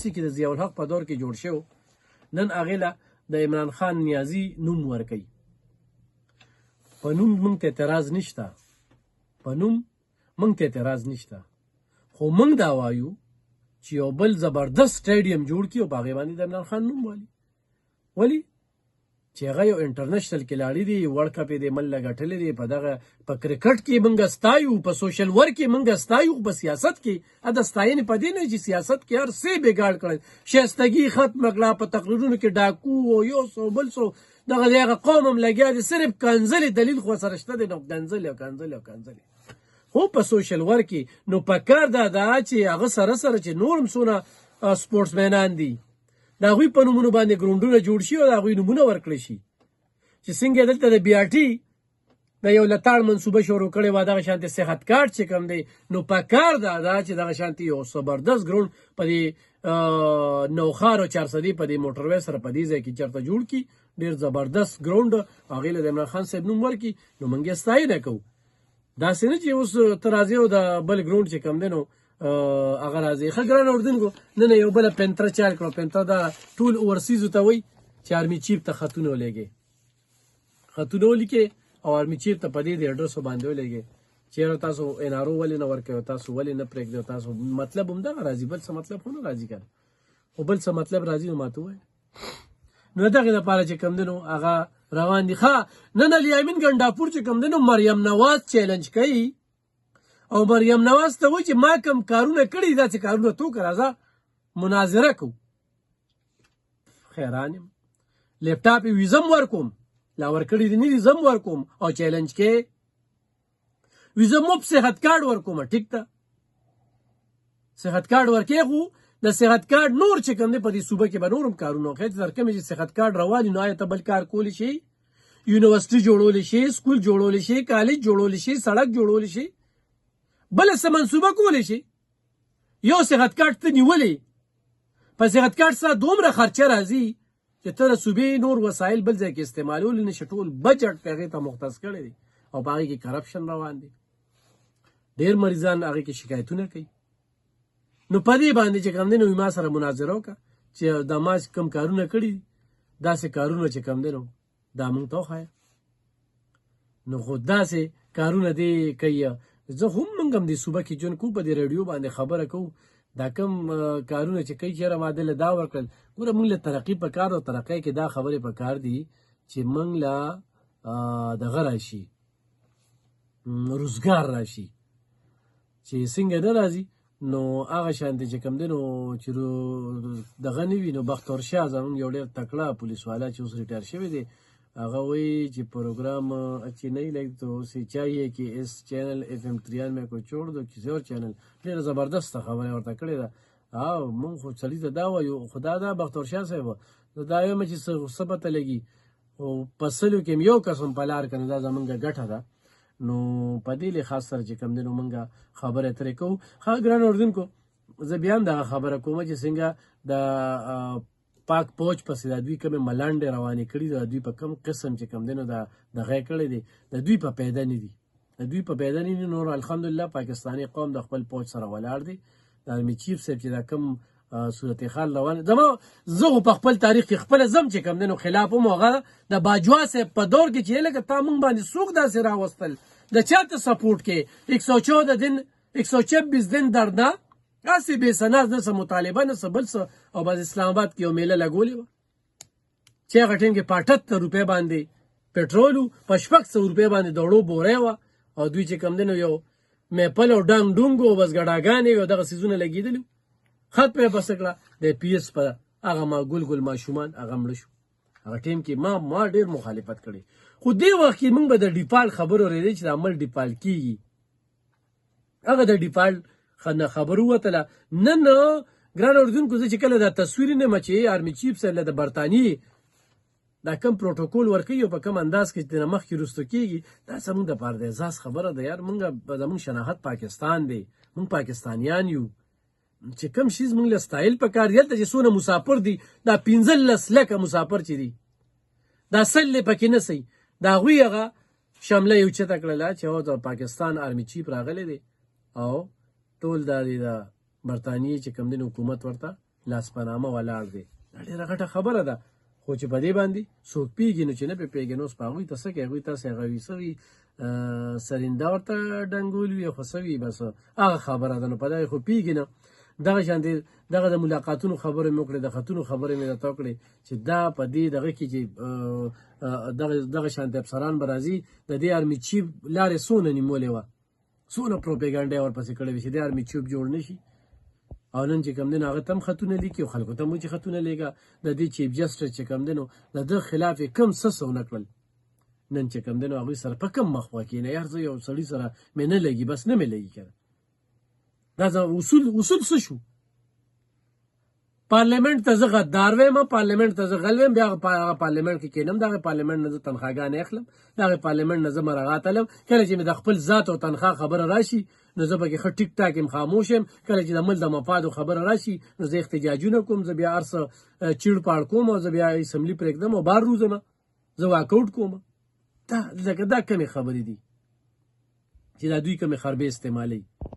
1986 کې د ضیاء الحق په دور کې جوړ شو نن هغې له د عمران خان نیازي نوم ورکوي په نوم موږ ته اعتراض نشته خو موږ دا وایو چې یو بل زبردست سټیډیم جوړ کړي او په هغې باندې د عمران خان نوم والي ولې چې هغه یو انټرنیشنل کلاړي دی ورلډ کپ یې د مله ګټلی دی په کرکټ کې موږ ستایو په سوشل ورک کې موږ ستایو په سیاست کې د ستاینې په دې نه چې سیاست کې هر څه بګاړ کړل شایستګي ختم کړه په تقریرونو کې ډاکو او یو څو بل څو دغه قوم هم لګیا دی صرف کنځلې دلیل خو سره شته دی نو کنځلې خو په سوشل ورک کې نو په کار دا چې هغه سره چې نور هم څونه سپورټسمینان دي د هغوی په نومونو باندې ګراونډونه جوړ شي او د هغوی نومونه ورکړی شي چې څنګه دلته د BRT د یو لتاړ منصوبه شروع کړې وه دغه شانتې صحت کارت چې کوم دی نو په کار دا چې دغه شانتې یو زبردست ګراونډ په دې نوښار او چارسدي په دې موټروی سره په دې ځای کې چېرته جوړ کړي ډېر زبردست ګراونډ هغې له د عمران خان صاحب نوم ورکړي نو موږ یې ستاینه کوو داسې نه چې اوس ته راځې او د بل ګراونډ چې کوم دی نو هغه راځي ښه ګرانه اردوونکو نن یو بله پینتره چال کړو پینتره دا ټول اورسیزو ته وایي چې آرمي چیف ته خطونه ولیږئ او آرمي چیف ته په دې د اډرسو باندې ولېږئ چېرې تاسو NRO ولې نه ورکوئ تاسو ولې نه پرېږدئ تاسو مطلب همدغه راځي بل څه مطلب خو نه راځي که نه خو بل څه مطلب راځي نو ماته ووایه نو د دغې دپاره چې کوم دی نو هغه روان دي ښه نن الیامین ګنډاپور چې کوم دی نو مریم نواز چیلنج کوي او مریم نواز ته وایي چې ما کوم کارونه کړي داسې کارونه تو که راځه مناظره کوو خیران یم لیپټاپ یې ویزم ورکوم لا ورکړي دي نه دي زم ورکوم او چیلنج کې ویزه مو په صحت کارډ ورکوم ټیک ده صحت کارډ ورکې خو د صحت کارډ نور چې کوم دی په دې صوبه کې به نور هم کارونه وکړي چې درکمې چې صحت کارډ روان وي نو آیا ته بل کار کولی شي یونیورسټي جوړولی شي سکول جوړولی شي کالج جوړولی شي سړک جوړولی شي بله څه منصوبه کولی شي یو صحت کارډ ته نیولې په صحت کارډ سره دومره خرچه راځي چې ته د صوبې نور وسایل بل ځای کې استعمالولی نه شي ټول بجټ په هغې ته مختص کړی دی او په هغې کې کرپشن روان دی ډېر مریضان هغې کې شکایتونه کوي نو په دې باندې چې کوم دی نو ما سره مناظره وکړه چې دا ما کوم کارونه کړي دي داسې کارونه چې کوم دی نو دا موږ ته وښایه نو خو داسې کارونه دی کوي زه هم موږ هم دې صوبه کې ژوند کوو په دې راډیو باندې خبره کوو دا کوم کارونه چې کوي چېرې ما دله دا ورکړل ګوره موږ له ترقي په کار او ترقۍ کې دا خبرې په کار دي چې موږ له دغه راشي روزګار راشي چې څنګه نه راځي نو هغه شانتې چې کوم دی نو چې دغه نه وي نو بختور شاه زموږ یو ډېر تکړه پولیس والا چې اوس ریټایر شوی دی هغه وایي چې پروګرام اچھی نہیں لگی تو اسے چاہیے کہ اس چینل FM 93 کو چھوڑ دو کسی اور چینل ډېره زبردسته خبره ورته کړې ده او مونږ خو سړي ته دا وایو خدا دا بختور شاه صاحب نو دا وایم چې څه پته لګي او په سلو کې یو کس هم په لار که نه دا زمونږ ګټه ده نو په دې لحاظ سره چې کوم دی نو مونږ خبره ترې کوو ښه ګران اردوونکو زه بیا هم دغه خبره کوم چې څنګه د پاک پوج پسې د دوی کومې ملانډې روانې کړي د دوی په کوم قسم چې کوم دی نو دغه یې کړی دی د دوی په پیدا نه دي نور الحمدلله پاکستاني قوم د خپل پوج سره ولاړ دی د آرمي چیف صاحب چې دا کوم صورتحال روان زه خو په خپل تاریخ کې خپله ځم چې کوم دی نو خلاف هم هغه د باجوا صاحب په دور کې چې لکه تا موږ باندې څوک داسې راوستل د چا ته سپورټ کې 114 دن 126 دن درنه هسې بې سند نه څه مطالبه نه څه بل څه او بس اسلام آباد کې یو میله لګولې وه چې هغه ټیم کې په 78 روپۍ باندې پټرول و په 600 روپۍ باندې د وړو بورۍ وه او دوی چې کوم دی نو یو میپل او ډنګ ډونګ او بس ګډاګانې او دغه څیزونه لګېدلي خط پرې بسته کړه د PS په هغه ما ګل ماشومان هغه مړه شو هغه ټیم کې ما ډېر مخالفت کړی خو دې وخت کې موږ به د ډیفالټ خبر اورېدی چې د عمل ډیفالټ کېږي هغه د ډیفالټ خبر ووتله نن ګران اردوونکو زه چې کله دا تصویر نه چې آرمي چیف صاحب له د برطانیې دا کم پروتوکول ورکوي او په کم انداز کې چې مخکې وروسته کېږي دا زموږ دپاره د اعزاز خبره ده یار زموږ شناخت پاکستان دی موږ پاکستانیان یو چې کوم شي زموږ له ستایل پکار دی هلته چې څونه مسافر دي دا 15 لکه مسافر چې دي دا سل پکې نه سي د هغوی هغه شمله یې اوچته کړله چې د پاکستان آرمي چیف راغلی دی او ټول دا د برطانیې چې کوم دی حکومت ورته لاسپنامه ولاړ دی دا ډېره غټه خبره ده خو چې په دې باندې څوک پیږي نو چې نه پې پیږي نو اوس په هغوی ته څه کوي هغوی تاسې هغه وي څه وي سرینده ورته ډنګول وي خو څه وي بس هغه خبره ده نو په دغې خو پیږي نه دغه شانتې دغه د ملاقاتونو خبرې مې وکړې د خطونو خبرې مې درته وکړې چې دا په دې دغه کې چې دغه شانتې افسران به راځي د دې آرمي چیف لارې څونه نیمولې وه څونه پروپیګنډا یې ورپسې کړې وي چې د آرمي چیف جوړ نه شي او نن چې کوم دی نو هغه ته هم خطونه لیکي او خلکو ته هم چې خطونه لیږه د دې چیف جسټس چې کوم دی نو د ده خلاف یې کم څه ونه کړل نن چې کوم دی نو هغوی سره په کم مخ وکېنه یار زه یو سړي سره مې نه لګي بس نه مې لګي که دا اصول څه شو پارلیمنټ ته زه غدار ویم پارلیمنټ ته زه غل ویم بیا هغه پارلیمنټ کې کینم دغه پارلیمنټ نه زه تنخواګانې اخلم دغه پارلیمنټ نه زه مرغات الم کله چې مې د خپل ذات او تنخوا خبره راشي نو زه پکې ښه ټیک ټاک یم خاموش یم کله چې د ملک د مفادو خبره راشي نو زه احتجاجونه کوم زه بیا هر څه چیړ پاړ کوم او زه بیا اسمبلي پرېږدم او بار روزم زه واکاوټ کوم دا کمې خبرې دي چې دا دوی کمې خربې استعمالوي